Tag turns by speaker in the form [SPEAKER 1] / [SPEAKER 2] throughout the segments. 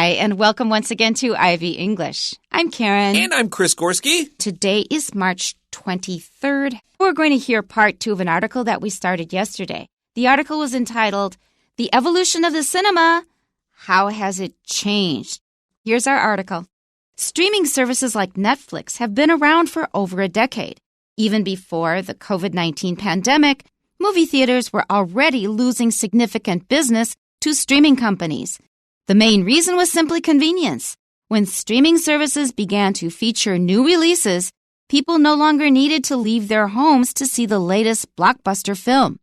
[SPEAKER 1] Hi, and welcome once again to Ivy English. I'm Karen.
[SPEAKER 2] And I'm Chris Gorski.
[SPEAKER 1] Today is March 23rd. We're going to hear part 2 of an article that we started yesterday. The article was entitled, The Evolution of the Cinema, How Has It Changed? Here's our article. Streaming services like Netflix have been around for over a decade. Even before the COVID-19 pandemic, movie theaters were already losing significant business to streaming companies. The main reason was simply convenience. When streaming services began to feature new releases, people no longer needed to leave their homes to see the latest blockbuster film.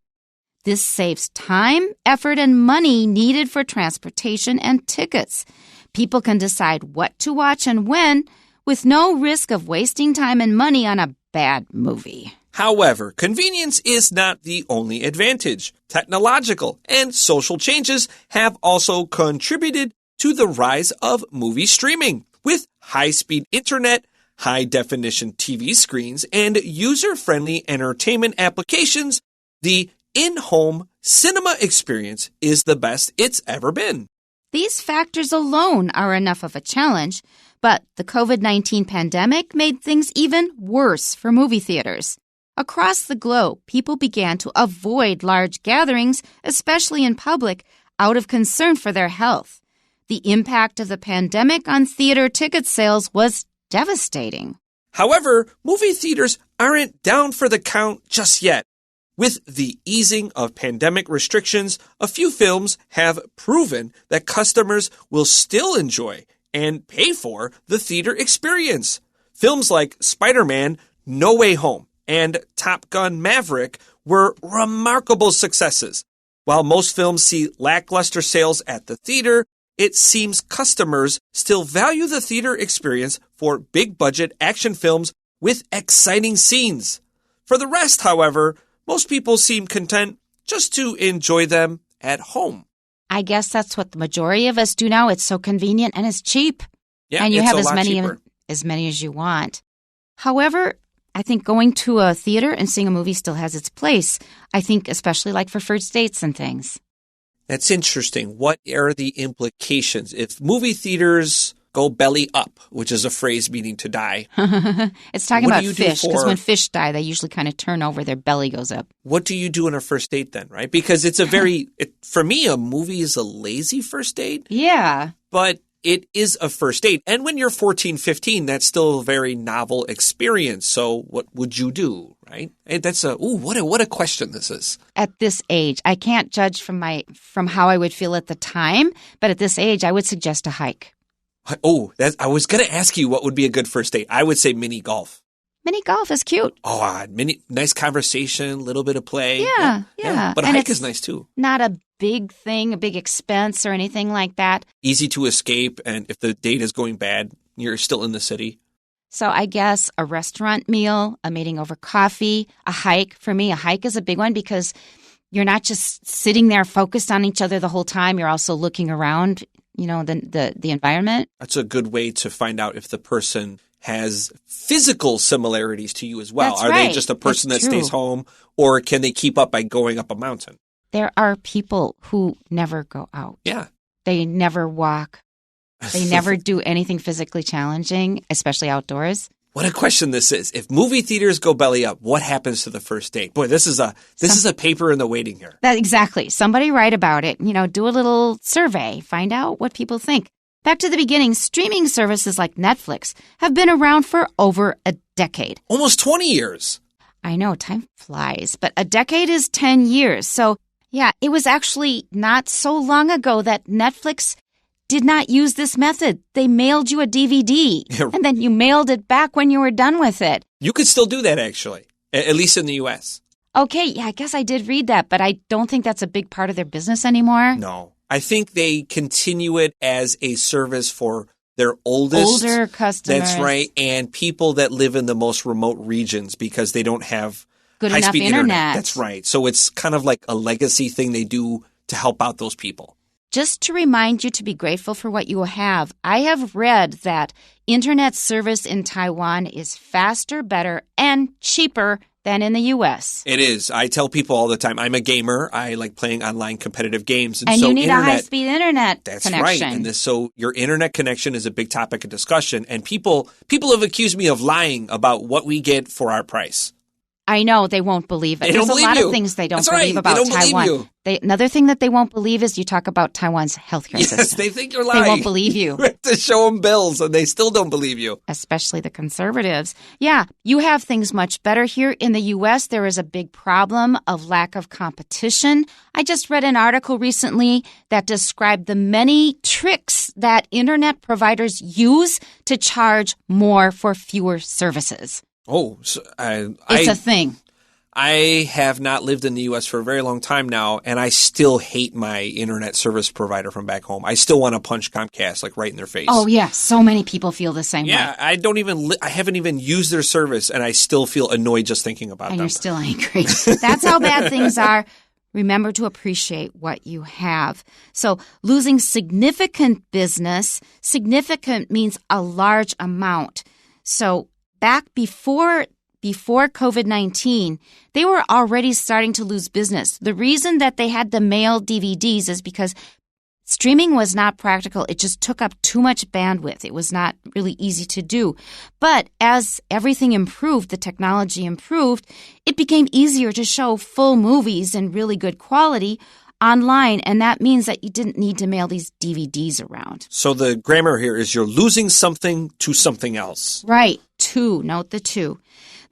[SPEAKER 1] This saves time, effort, and money needed for transportation and tickets. People can decide what to watch and when, with no risk of wasting time and money on a bad movie.
[SPEAKER 2] However, convenience is not the only advantage. Technological and social changes have also contributed to the rise of movie streaming. With high-speed internet, high-definition TV screens, and user-friendly entertainment applications, the in-home cinema experience is the best it's ever been.
[SPEAKER 1] These factors alone are enough of a challenge, but the COVID-19 pandemic made things even worse for movie theaters. Across the globe, people began to avoid large gatherings, especially in public, out of concern for their health. The impact of the pandemic on theater ticket sales was devastating.
[SPEAKER 2] However, movie theaters aren't down for the count just yet. With the easing of pandemic restrictions, a few films have proven that customers will still enjoy and pay for the theater experience. Films like Spider-Man: No Way Home and Top Gun: Maverick were remarkable successes. While most films see lackluster sales at the theater, it seems customers still value the theater experience for big-budget action films with exciting scenes. For the rest, however, most people seem content just to enjoy them at home.
[SPEAKER 1] I guess that's what the majority of us do now. It's so convenient and it's cheap.
[SPEAKER 2] Yeah,
[SPEAKER 1] and you
[SPEAKER 2] it's
[SPEAKER 1] have
[SPEAKER 2] a lot cheaper.
[SPEAKER 1] as many as you want. However, I think going to a theater and seeing a movie still has its place. I think especially like for first dates and things.
[SPEAKER 2] That's interesting. What are the implications if movie theaters go belly up, which is a phrase meaning to die?
[SPEAKER 1] It's talking
[SPEAKER 2] What
[SPEAKER 1] about
[SPEAKER 2] do you do
[SPEAKER 1] fish, because
[SPEAKER 2] for-
[SPEAKER 1] when fish die, they usually kind of turn over, their belly goes up.
[SPEAKER 2] What do you do on a first date then, right? Because it's for me, a movie is a lazy first date.
[SPEAKER 1] Yeah.
[SPEAKER 2] But it is a first date. And when you're 14, 15, that's still a very novel experience. So what would you do, right? And that's what a question this is.
[SPEAKER 1] At this age, I can't judge from how I would feel at the time, but at this age, I would suggest a hike.
[SPEAKER 2] I was going to ask you what would be a good first date. I would say mini golf.
[SPEAKER 1] Mini golf is cute.
[SPEAKER 2] Nice conversation, little bit of play.
[SPEAKER 1] Yeah.
[SPEAKER 2] But a hike is nice too.
[SPEAKER 1] Not a big thing, a big expense or anything like that.
[SPEAKER 2] Easy to escape, and if the date is going bad, you're still in the city.
[SPEAKER 1] So I guess a restaurant meal, a meeting over coffee, a hike. For me, a hike is a big one because you're not just sitting there focused on each other the whole time. You're also looking around, the environment.
[SPEAKER 2] That's a good way to find out if the person has physical similarities to you as well.
[SPEAKER 1] That's
[SPEAKER 2] Are
[SPEAKER 1] right.
[SPEAKER 2] they just a person
[SPEAKER 1] That's
[SPEAKER 2] that stays
[SPEAKER 1] true.
[SPEAKER 2] home, or can they keep up by going up a mountain?
[SPEAKER 1] There are people who never go out.
[SPEAKER 2] Yeah.
[SPEAKER 1] They never walk. They never do anything physically challenging, especially outdoors.
[SPEAKER 2] What a question this is. If movie theaters go belly up, what happens to the first date? Boy, this is a paper in the waiting here.
[SPEAKER 1] Exactly. Somebody write about it. Do a little survey. Find out what people think. Back to the beginning, streaming services like Netflix have been around for over a decade.
[SPEAKER 2] Almost 20 years.
[SPEAKER 1] I know, time flies, but a decade is 10 years. So, yeah, it was actually not so long ago that Netflix did not use this method. They mailed you a DVD, and then you mailed it back when you were done with it.
[SPEAKER 2] You could still do that, actually, at least in the U.S.
[SPEAKER 1] Okay, yeah, I guess I did read that, but I don't think that's a big part of their business anymore.
[SPEAKER 2] No. I think they continue it as a service for their older
[SPEAKER 1] customers.
[SPEAKER 2] That's right. And people that live in the most remote regions because they don't have
[SPEAKER 1] good
[SPEAKER 2] high-speed
[SPEAKER 1] enough internet.
[SPEAKER 2] That's right. So it's kind of like a legacy thing they do to help out those people.
[SPEAKER 1] just to remind you to be grateful for what you have, I have read that internet service in Taiwan is faster, better, and cheaper than in the U.S.
[SPEAKER 2] It is. I tell people all the time, I'm a gamer. I like playing online competitive games.
[SPEAKER 1] And so you need a high-speed internet
[SPEAKER 2] that's
[SPEAKER 1] connection.
[SPEAKER 2] That's right. And so your internet connection is a big topic of discussion. And people have accused me of lying about what we get for our price.
[SPEAKER 1] I know. They won't believe it. There's a lot of things they don't believe about Taiwan. Another thing that they won't believe is you talk about Taiwan's healthcare system.
[SPEAKER 2] Yes, they think you're lying.
[SPEAKER 1] They won't believe you.
[SPEAKER 2] You have to show them bills, and they still don't believe you.
[SPEAKER 1] Especially the conservatives. Yeah, you have things much better here. In the U.S., there is a big problem of lack of competition. I just read an article recently that described the many tricks that internet providers use to charge more for fewer services.
[SPEAKER 2] Oh, so
[SPEAKER 1] it's a thing.
[SPEAKER 2] I have not lived in the U.S. for a very long time now, and I still hate my internet service provider from back home. I still want to punch Comcast like right in their face.
[SPEAKER 1] Oh, yeah. So many people feel the same way.
[SPEAKER 2] Yeah, I haven't even used their service, and I still feel annoyed just thinking about them.
[SPEAKER 1] And you're still angry. That's how bad things are. Remember to appreciate what you have. So losing significant business, significant means a large amount. So back before COVID-19, they were already starting to lose business. The reason that they had to mail DVDs is because streaming was not practical. It just took up too much bandwidth. It was not really easy to do. But as everything improved, the technology improved, it became easier to show full movies in really good quality online, and that means that you didn't need to mail these DVDs around.
[SPEAKER 2] So the grammar here is you're losing something to something else.
[SPEAKER 1] Right. Note the two.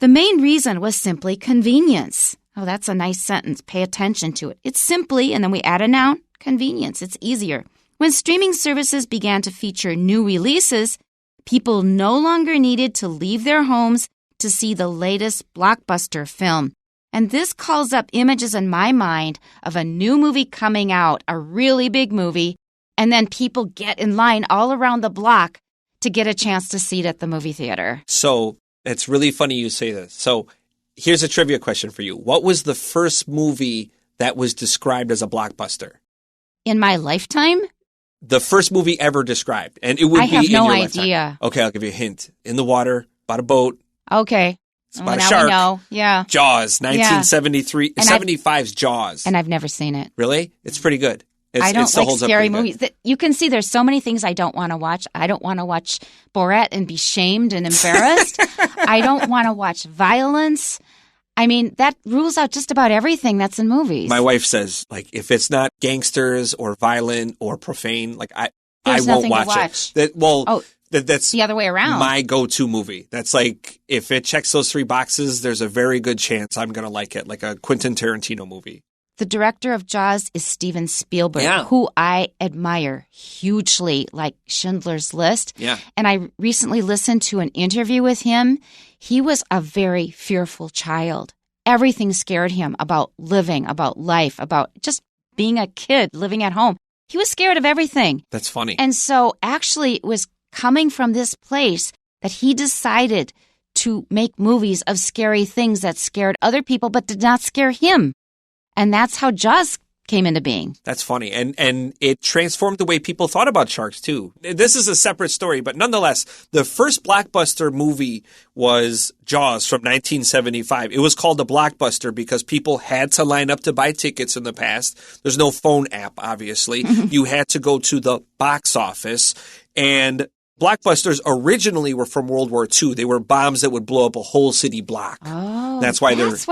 [SPEAKER 1] The main reason was simply convenience. Oh, that's a nice sentence. Pay attention to it. It's simply, and then we add a noun, convenience. It's easier. When streaming services began to feature new releases, people no longer needed to leave their homes to see the latest blockbuster film. And this calls up images in my mind of a new movie coming out, a really big movie, and then people get in line all around the block to get a chance to see it at the movie theater.
[SPEAKER 2] So it's really funny you say this. So here's a trivia question for you. What was the first movie that was described as a blockbuster?
[SPEAKER 1] In my lifetime?
[SPEAKER 2] The first movie ever described. And it would be in your lifetime.
[SPEAKER 1] I have no idea.
[SPEAKER 2] Okay, I'll give you a hint. In the water, about a boat.
[SPEAKER 1] Okay.
[SPEAKER 2] It's about a shark.
[SPEAKER 1] We know. Yeah.
[SPEAKER 2] Jaws, 1973, 75's Jaws.
[SPEAKER 1] And I've never seen it.
[SPEAKER 2] Really? It's pretty good.
[SPEAKER 1] I don't like scary movies. You can see there's so many things I don't want to watch. I don't want to watch Borat and be shamed and embarrassed. I don't want to watch violence. I mean, that rules out just about everything that's in movies.
[SPEAKER 2] My wife says, like, if it's not gangsters or violent or profane, like, I won't watch it. That's
[SPEAKER 1] the other way around.
[SPEAKER 2] My go-to movie. That's like, if it checks those three boxes, there's a very good chance I'm going to like it, like a Quentin Tarantino movie.
[SPEAKER 1] The director of Jaws is Steven Spielberg, who I admire hugely, like Schindler's List.
[SPEAKER 2] Yeah.
[SPEAKER 1] And I recently listened to an interview with him. He was a very fearful child. Everything scared him about living, about life, about just being a kid living at home. He was scared of everything.
[SPEAKER 2] That's funny.
[SPEAKER 1] And so actually it was coming from this place that he decided to make movies of scary things that scared other people but did not scare him. And that's how Jaws came into being.
[SPEAKER 2] That's funny. And it transformed the way people thought about sharks, too. This is a separate story, but nonetheless, the first blockbuster movie was Jaws from 1975. It was called a blockbuster because people had to line up to buy tickets in the past. There's no phone app, obviously. You had to go to the box office. And blockbusters originally were from World War II. They were bombs that would blow up a whole city block.
[SPEAKER 1] Oh, that's what it is.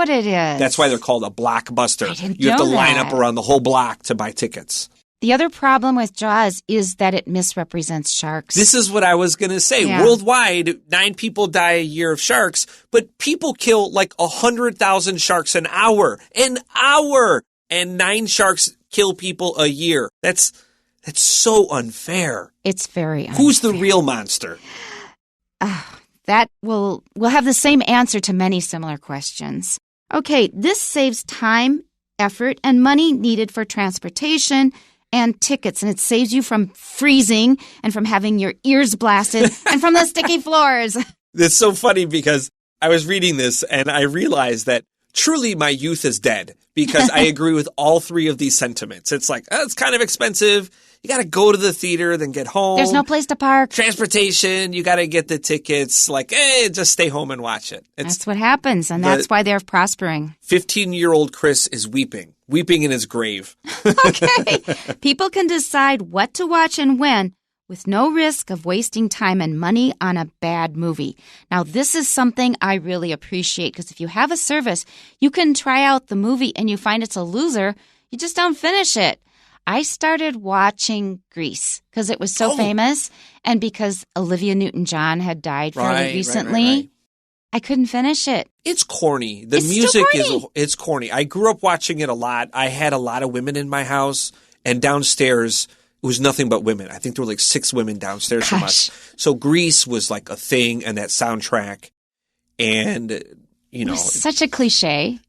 [SPEAKER 2] That's why they're called a blockbuster.
[SPEAKER 1] I didn't
[SPEAKER 2] You have to
[SPEAKER 1] know
[SPEAKER 2] line
[SPEAKER 1] that.
[SPEAKER 2] up around the whole block to buy tickets.
[SPEAKER 1] The other problem with Jaws is that it misrepresents sharks.
[SPEAKER 2] This is what I was going to say.
[SPEAKER 1] Yeah.
[SPEAKER 2] Worldwide, 9 people die a year of sharks, but people kill like 100,000 sharks an hour. An hour! And 9 sharks kill people a year. That's so unfair.
[SPEAKER 1] It's very unfair.
[SPEAKER 2] Who's the real monster?
[SPEAKER 1] That we'll have the same answer to many similar questions. Okay, this saves time, effort, and money needed for transportation and tickets, and it saves you from freezing and from having your ears blasted and from the sticky floors.
[SPEAKER 2] It's so funny because I was reading this and I realized that truly my youth is dead because I agree with all three of these sentiments. It's like, it's kind of expensive. You got to go to the theater, then get home.
[SPEAKER 1] There's no place to park.
[SPEAKER 2] Transportation, you got to get the tickets. Like, hey, just stay home and watch it.
[SPEAKER 1] That's what happens, and that's why they're prospering.
[SPEAKER 2] 15-year-old Chris is weeping in his grave.
[SPEAKER 1] Okay. People can decide what to watch and when with no risk of wasting time and money on a bad movie. Now, this is something I really appreciate because if you have a service, you can try out the movie and you find it's a loser, you just don't finish it. I started watching Grease because it was so famous and because Olivia Newton-John had died fairly recently.
[SPEAKER 2] Right.
[SPEAKER 1] I couldn't finish it.
[SPEAKER 2] It's corny. The music is corny. I grew up watching it a lot. I had a lot of women in my house, and downstairs it was nothing but women. I think there were like 6 women downstairs from us. So Grease was like a thing, and that soundtrack, and you know,
[SPEAKER 1] such a cliche.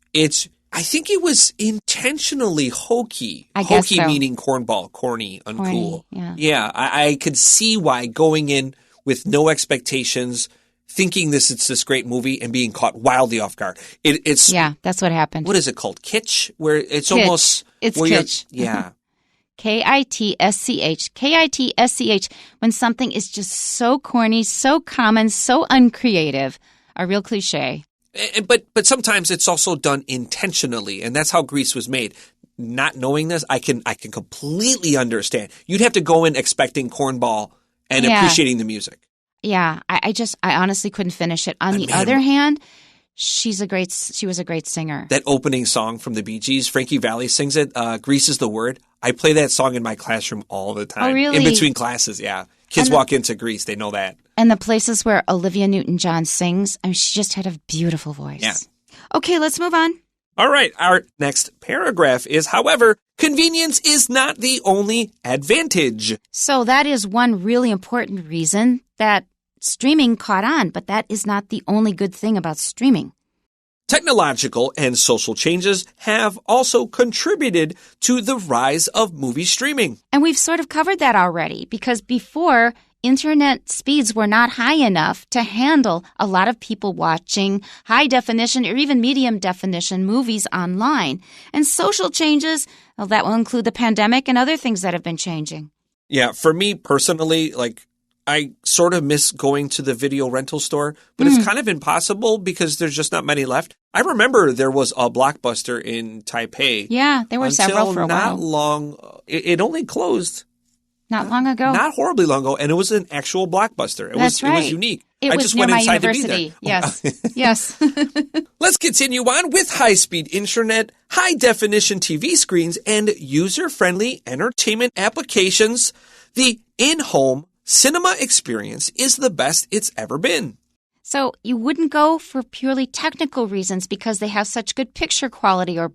[SPEAKER 2] I think it was intentionally hokey.
[SPEAKER 1] I guess
[SPEAKER 2] hokey
[SPEAKER 1] so.
[SPEAKER 2] Meaning cornball, corny, uncool.
[SPEAKER 1] Corny,
[SPEAKER 2] yeah. I could see why going in with no expectations, thinking it's this great movie, and being caught wildly off guard. It's
[SPEAKER 1] that's what happened.
[SPEAKER 2] What is it called? Kitsch, where it's
[SPEAKER 1] kitsch.
[SPEAKER 2] Almost
[SPEAKER 1] it's kitsch.
[SPEAKER 2] Yeah.
[SPEAKER 1] Kitsch. Kitsch. When something is just so corny, so common, so uncreative, a real cliche.
[SPEAKER 2] But sometimes it's also done intentionally, and that's how Grease was made. Not knowing this, I can completely understand. You'd have to go in expecting cornball and appreciating the music.
[SPEAKER 1] Yeah, I honestly couldn't finish it. On the other hand, she was a great singer.
[SPEAKER 2] That opening song from the Bee Gees, Frankie Valli sings it. Grease is the word. I play that song in my classroom all the time.
[SPEAKER 1] Oh, really?
[SPEAKER 2] In between classes, yeah. Kids walk into Grease, they know that.
[SPEAKER 1] And the places where Olivia Newton-John sings, I mean, she just had a beautiful voice.
[SPEAKER 2] Yeah.
[SPEAKER 1] Okay, let's move on.
[SPEAKER 2] All right, our next paragraph is, however, convenience is not the only advantage.
[SPEAKER 1] So that is one really important reason that streaming caught on, but that is not the only good thing about streaming.
[SPEAKER 2] Technological and social changes have also contributed to the rise of movie streaming.
[SPEAKER 1] And we've sort of covered that already because before, internet speeds were not high enough to handle a lot of people watching high definition or even medium definition movies online. And social changes, well, that will include the pandemic and other things that have been changing.
[SPEAKER 2] Yeah, for me personally, I sort of miss going to the video rental store, but it's kind of impossible because there's just not many left. I remember there was a Blockbuster in Taipei.
[SPEAKER 1] Yeah, there were several for a while.
[SPEAKER 2] Not long. It only closed.
[SPEAKER 1] Not long ago.
[SPEAKER 2] Not horribly long ago, and it was an actual Blockbuster.
[SPEAKER 1] That's right.
[SPEAKER 2] It was unique.
[SPEAKER 1] I
[SPEAKER 2] just
[SPEAKER 1] was near
[SPEAKER 2] went
[SPEAKER 1] my
[SPEAKER 2] inside
[SPEAKER 1] university.
[SPEAKER 2] To be there.
[SPEAKER 1] Yes. Yes.
[SPEAKER 2] Let's continue on with high-speed internet, high-definition TV screens, and user-friendly entertainment applications. The in-home cinema experience is the best it's ever been.
[SPEAKER 1] So you wouldn't go for purely technical reasons because they have such good picture quality or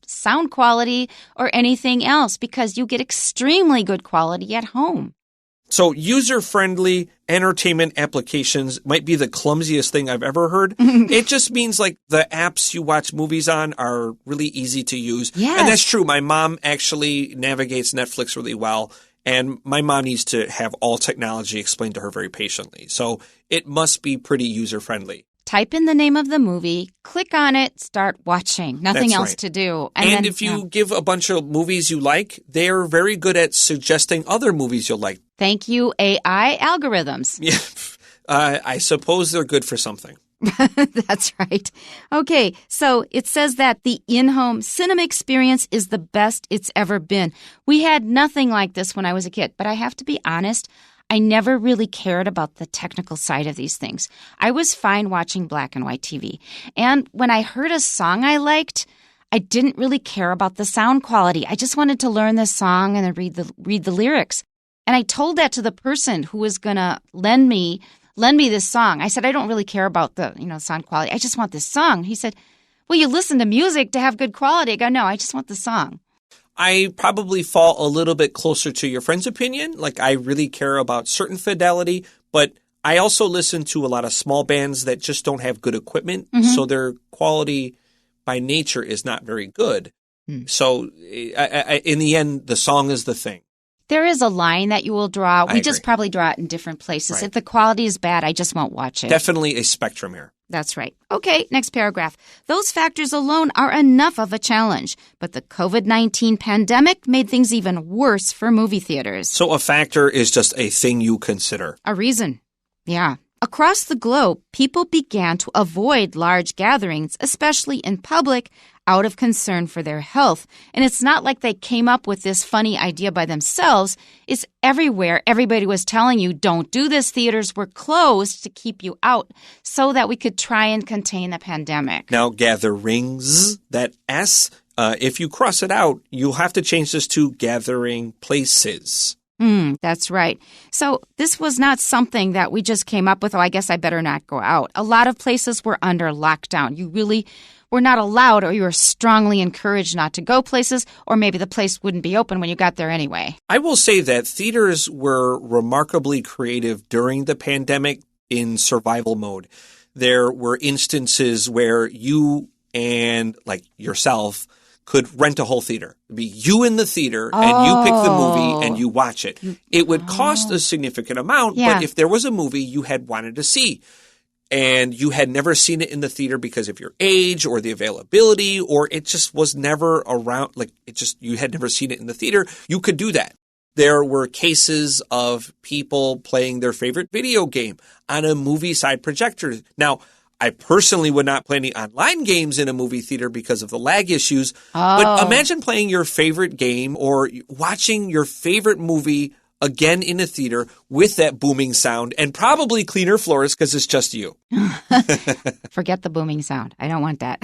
[SPEAKER 1] sound quality or anything else because you get extremely good quality at home.
[SPEAKER 2] So user-friendly entertainment applications might be the clumsiest thing I've ever heard. It just means like the apps you watch movies on are really easy to use.
[SPEAKER 1] Yes.
[SPEAKER 2] And that's true. My mom actually navigates Netflix really well. And my mom needs to have all technology explained to her very patiently. So it must be pretty user-friendly.
[SPEAKER 1] Type in the name of the movie, click on it, start watching. Nothing else to do.
[SPEAKER 2] And then, if you give a bunch of movies you like, they're very good at suggesting other movies you'll like.
[SPEAKER 1] Thank you, AI algorithms.
[SPEAKER 2] Yeah, I suppose they're good for something.
[SPEAKER 1] That's right. Okay, so it says that the in-home cinema experience is the best it's ever been. We had nothing like this when I was a kid, but I have to be honest, I never really cared about the technical side of these things. I was fine watching black and white TV. And when I heard a song I liked, I didn't really care about the sound quality. I just wanted to learn the song and then read the lyrics. And I told that to the person who was going to lend me this song. I said, I don't really care about the, sound quality. I just want this song. He said, well, you listen to music to have good quality. I go, no, I just want the song.
[SPEAKER 2] I probably fall a little bit closer to your friend's opinion. Like, I really care about certain fidelity, but I also listen to a lot of small bands that just don't have good equipment. So their quality by nature is not very good. So in the end, the song is the thing.
[SPEAKER 1] There is a line that you will draw.
[SPEAKER 2] I
[SPEAKER 1] we
[SPEAKER 2] agree.
[SPEAKER 1] just probably draw it in different places.
[SPEAKER 2] Right.
[SPEAKER 1] If the quality is bad, I just won't watch it.
[SPEAKER 2] Definitely a spectrum here.
[SPEAKER 1] That's right. Okay, next paragraph. Those factors alone are enough of a challenge, but the COVID-19 pandemic made things even worse for movie theaters.
[SPEAKER 2] So a factor is just a thing you consider.
[SPEAKER 1] A reason. Yeah. Across the globe, people began to avoid large gatherings, especially in public, out of concern for their health. And it's not like they came up with this funny idea by themselves. It's everywhere. Everybody was telling you, don't do this. Theaters were closed to keep you out so that we could try and contain the pandemic.
[SPEAKER 2] Now, gatherings, that S, if you cross it out, you'll have to change this to gathering places.
[SPEAKER 1] That's right. So this was not something that we just came up with, I guess I better not go out. A lot of places were under lockdown. You really were not allowed, or you were strongly encouraged not to go places, or maybe the place wouldn't be open when you got there anyway.
[SPEAKER 2] I will say that theaters were remarkably creative during the pandemic in survival mode. There were instances where you and yourself could rent a whole theater. It'd be you in the theater and you pick the movie and you watch it. It would cost a significant amount, but if there was a movie you had wanted to see and you had never seen it in the theater because of your age or the availability, or it just was never around, you had never seen it in the theater, you could do that. There were cases of people playing their favorite video game on a movie side projector. Now, I personally would not play any online games in a movie theater because of the lag issues. But imagine playing your favorite game or watching your favorite movie again in a theater with that booming sound and probably cleaner floors because it's just you.
[SPEAKER 1] Forget the booming sound. I don't want that.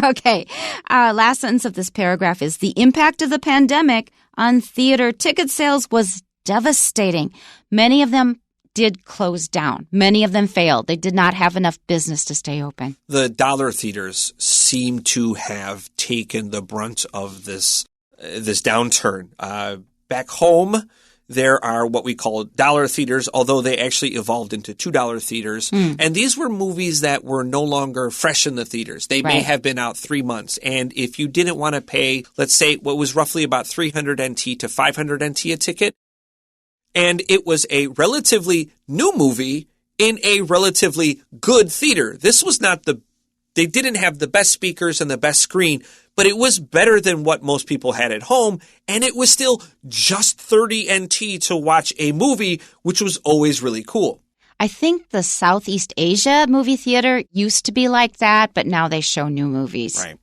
[SPEAKER 1] Okay. Last sentence of this paragraph is the impact of the pandemic on theater ticket sales was devastating. Many of them did close down. Many of them failed. They did not have enough business to stay open.
[SPEAKER 2] The dollar theaters seem to have taken the brunt of this downturn. Back home, there are what we call dollar theaters, although they actually evolved into $2 theaters. And these were movies that were no longer fresh in the theaters. They may have been out 3 months. And if you didn't want to pay, let's say, what was roughly about 300 NT to 500 NT a ticket, and it was a relatively new movie in a relatively good theater. This was not they didn't have the best speakers and the best screen, but it was better than what most people had at home. And it was still just 30 NT to watch a movie, which was always really cool.
[SPEAKER 1] I think the Southeast Asia movie theater used to be like that, but now they show new movies.
[SPEAKER 2] Right.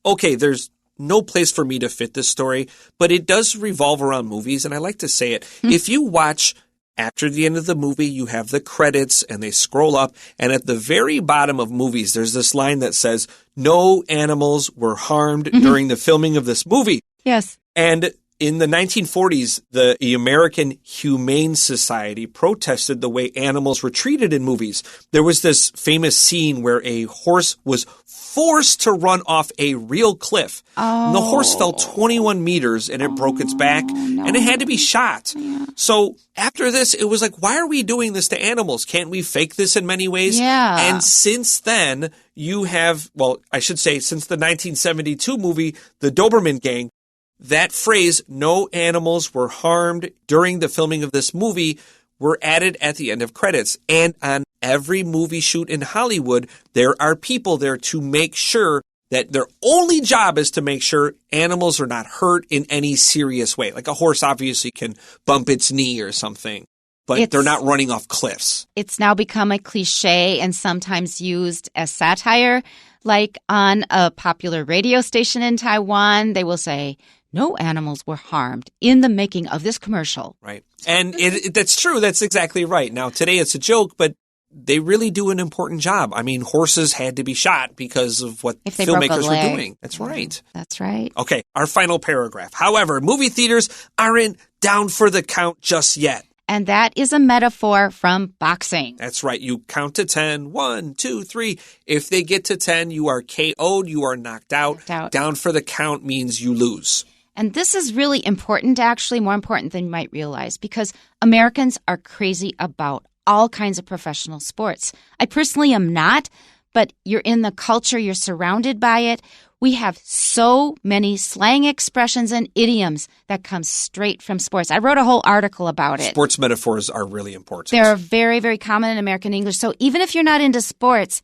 [SPEAKER 2] Okay, there's no place for me to fit this story, but it does revolve around movies, and I like to say it. If you watch after the end of the movie, you have the credits, and they scroll up, and at the very bottom of movies, there's this line that says, no animals were harmed during the filming of this movie.
[SPEAKER 1] Yes.
[SPEAKER 2] And in the 1940s, the American Humane Society protested the way animals were treated in movies. There was this famous scene where a horse was forced to run off a real cliff. And the horse fell 21 meters and it broke its back and it had to be shot.
[SPEAKER 1] Yeah.
[SPEAKER 2] So after this, it was like, why are we doing this to animals? Can't we fake this in many ways?
[SPEAKER 1] Yeah.
[SPEAKER 2] And since then, you have, well, I should say since the 1972 movie, The Doberman Gang, that phrase, no animals were harmed during the filming of this movie, were added at the end of credits. And on every movie shoot in Hollywood, there are people there to make sure that their only job is to make sure animals are not hurt in any serious way. Like a horse obviously can bump its knee or something, but they're not running off cliffs. It's
[SPEAKER 1] now become a cliche and sometimes used as satire. Like on a popular radio station in Taiwan, they will say, no animals were harmed in the making of this commercial.
[SPEAKER 2] Right. And that's true. That's exactly right. Now, today it's a joke, but they really do an important job. I mean, horses had to be shot because of what filmmakers were doing. That's right.
[SPEAKER 1] That's right.
[SPEAKER 2] Okay, our final paragraph. However, movie theaters aren't down for the count just yet.
[SPEAKER 1] And that is a metaphor from boxing.
[SPEAKER 2] That's right. You count to 10. 1, 2, 3. If they get to 10, you are KO'd. You are knocked out. Down for the count means you lose.
[SPEAKER 1] And this is really important, actually, more important than you might realize, because Americans are crazy about all kinds of professional sports. I personally am not, but you're in the culture, you're surrounded by it. We have so many slang expressions and idioms that come straight from sports. I wrote a whole article about it.
[SPEAKER 2] Sports metaphors are really important.
[SPEAKER 1] They're very, very common in American English. So even if you're not into sports,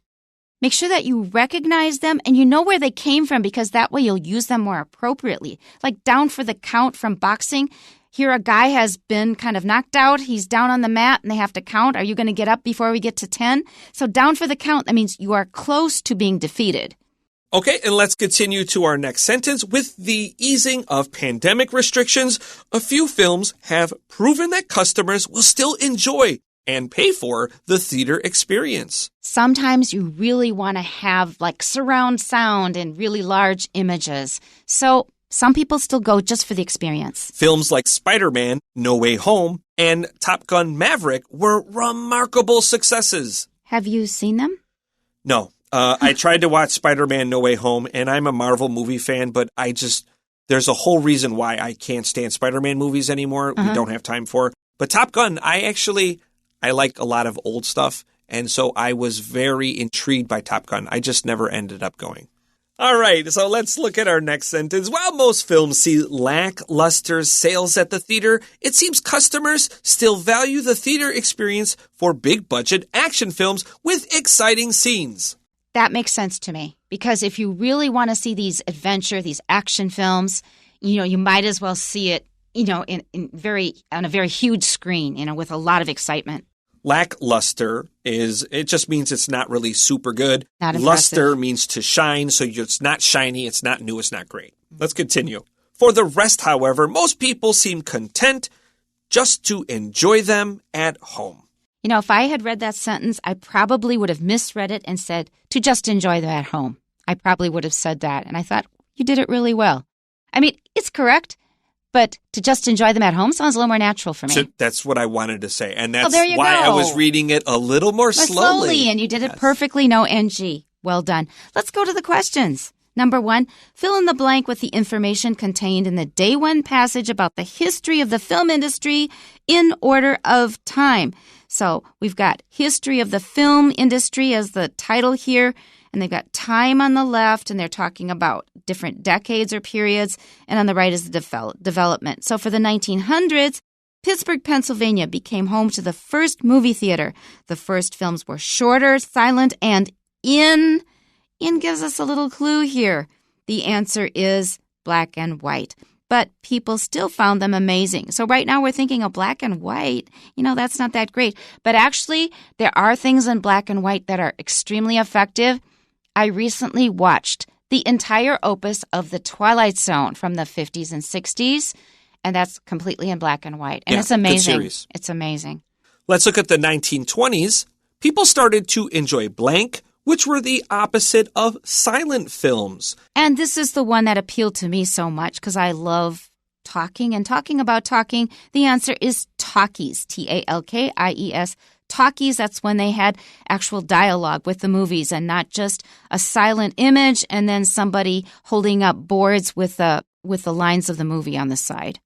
[SPEAKER 1] Make sure that you recognize them and you know where they came from because that way you'll use them more appropriately. Like down for the count from boxing. Here a guy has been kind of knocked out. He's down on the mat and they have to count. Are you going to get up before we get to 10? So down for the count, that means you are close to being defeated.
[SPEAKER 2] Okay, and let's continue to our next sentence. With the easing of pandemic restrictions, a few films have proven that customers will still enjoy and pay for the theater experience.
[SPEAKER 1] Sometimes you really want to have like surround sound and really large images. So some people still go just for the experience.
[SPEAKER 2] Films like Spider-Man, No Way Home, and Top Gun Maverick were remarkable successes.
[SPEAKER 1] Have you seen them?
[SPEAKER 2] No. I tried to watch Spider-Man No Way Home, and I'm a Marvel movie fan, but there's a whole reason why I can't stand Spider-Man movies anymore. We don't have time for. But Top Gun, I like a lot of old stuff, and so I was very intrigued by Top Gun. I just never ended up going. All right, so let's look at our next sentence. While most films see lackluster sales at the theater, it seems customers still value the theater experience for big-budget action films with exciting scenes.
[SPEAKER 1] That makes sense to me because if you really want to see these action films, you might as well see it, on a very huge screen, with a lot of excitement.
[SPEAKER 2] Lackluster it just means it's not really super good.
[SPEAKER 1] Not impressive.
[SPEAKER 2] Luster means to shine, so it's not shiny, it's not new, it's not great. Let's continue. For the rest, however, most people seem content just to enjoy them at home.
[SPEAKER 1] If I had read that sentence, I probably would have misread it and said, to just enjoy them at home. I probably would have said that. And I thought, you did it really well. I mean, it's correct, but to just enjoy them at home sounds a little more natural for me.
[SPEAKER 2] So that's what I wanted to say. And that's
[SPEAKER 1] there you
[SPEAKER 2] why
[SPEAKER 1] go.
[SPEAKER 2] I was reading it a little more slowly.
[SPEAKER 1] And you did it perfectly, no NG. Well done. Let's go to the questions. Number 1, fill in the blank with the information contained in the Day 1 passage about the history of the film industry in order of time. So we've got history of the film industry as the title here, and they've got time on the left, and they're talking about different decades or periods, and on the right is the development. So for the 1900s, Pittsburgh, Pennsylvania became home to the first movie theater. The first films were shorter, silent, and in. In gives us a little clue here. The answer is black and white. But people still found them amazing. So right now we're thinking of black and white. That's not that great. But actually, there are things in black and white that are extremely effective. I recently watched the entire opus of The Twilight Zone from the 50s and 60s, and that's completely in black and white. And it's amazing.
[SPEAKER 2] Good series.
[SPEAKER 1] It's amazing.
[SPEAKER 2] Let's look at the 1920s. People started to enjoy blank, which were the opposite of silent films.
[SPEAKER 1] And this is the one that appealed to me so much because I love talking. And talking about talking, the answer is talkies, Talkies. Talkies, that's when they had actual dialogue with the movies and not just a silent image and then somebody holding up boards with the lines of the movie on the side.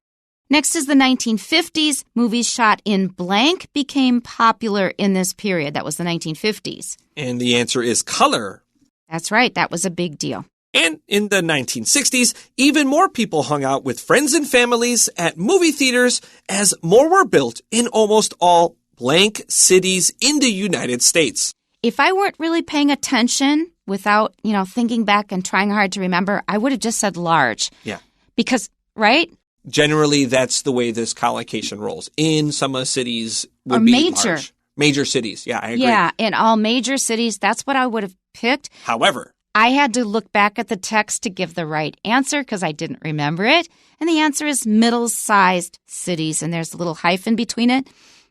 [SPEAKER 1] Next is the 1950s. Movies shot in blank became popular in this period. That was the 1950s.
[SPEAKER 2] And the answer is color.
[SPEAKER 1] That's right. That was a big deal.
[SPEAKER 2] And in the 1960s, even more people hung out with friends and families at movie theaters as more were built in almost all blank cities in the United States.
[SPEAKER 1] If I weren't really paying attention without, thinking back and trying hard to remember, I would have just said large.
[SPEAKER 2] Yeah.
[SPEAKER 1] Because, right?
[SPEAKER 2] Generally, that's the way this collocation rolls. In some cities would be
[SPEAKER 1] major.
[SPEAKER 2] Large. Major cities. Yeah, I agree.
[SPEAKER 1] Yeah, in all major cities, that's what I would have picked.
[SPEAKER 2] However,
[SPEAKER 1] I had to look back at the text to give the right answer because I didn't remember it. And the answer is middle-sized cities, and there's a little hyphen between it.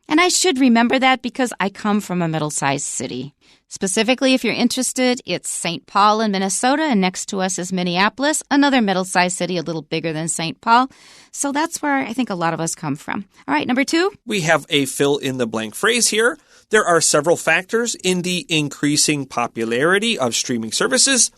[SPEAKER 1] And I should remember that because I come from a middle-sized city. Specifically, if you're interested, it's St. Paul in Minnesota, and next to us is Minneapolis, another middle-sized city, a little bigger than St. Paul. So that's where I think a lot of us come from. All right, number 2.
[SPEAKER 2] We have a fill-in-the-blank phrase here. There are several factors in the increasing popularity of streaming services.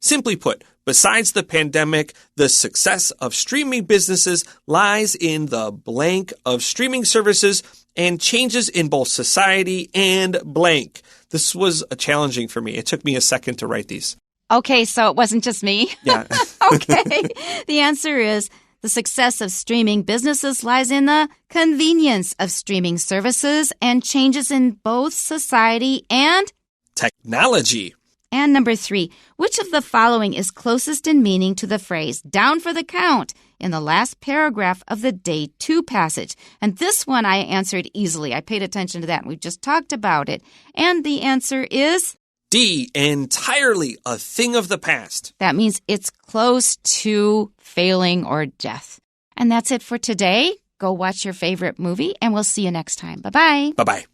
[SPEAKER 2] Simply put, besides the pandemic, the success of streaming businesses lies in the blank of streaming services and changes in both society and blank. This was challenging for me. It took me a second to write these.
[SPEAKER 1] Okay, so it wasn't just me?
[SPEAKER 2] Yeah.
[SPEAKER 1] Okay. The answer is the success of streaming businesses lies in the convenience of streaming services and changes in both society and
[SPEAKER 2] technology.
[SPEAKER 1] And number 3, which of the following is closest in meaning to the phrase down for the count in the last paragraph of the day 2 passage? And this one I answered easily. I paid attention to that. We just talked about it. And the answer is
[SPEAKER 2] D, entirely a thing of the past.
[SPEAKER 1] That means it's close to failing or death. And that's it for today. Go watch your favorite movie, and we'll see you next time. Bye-bye.
[SPEAKER 2] Bye-bye.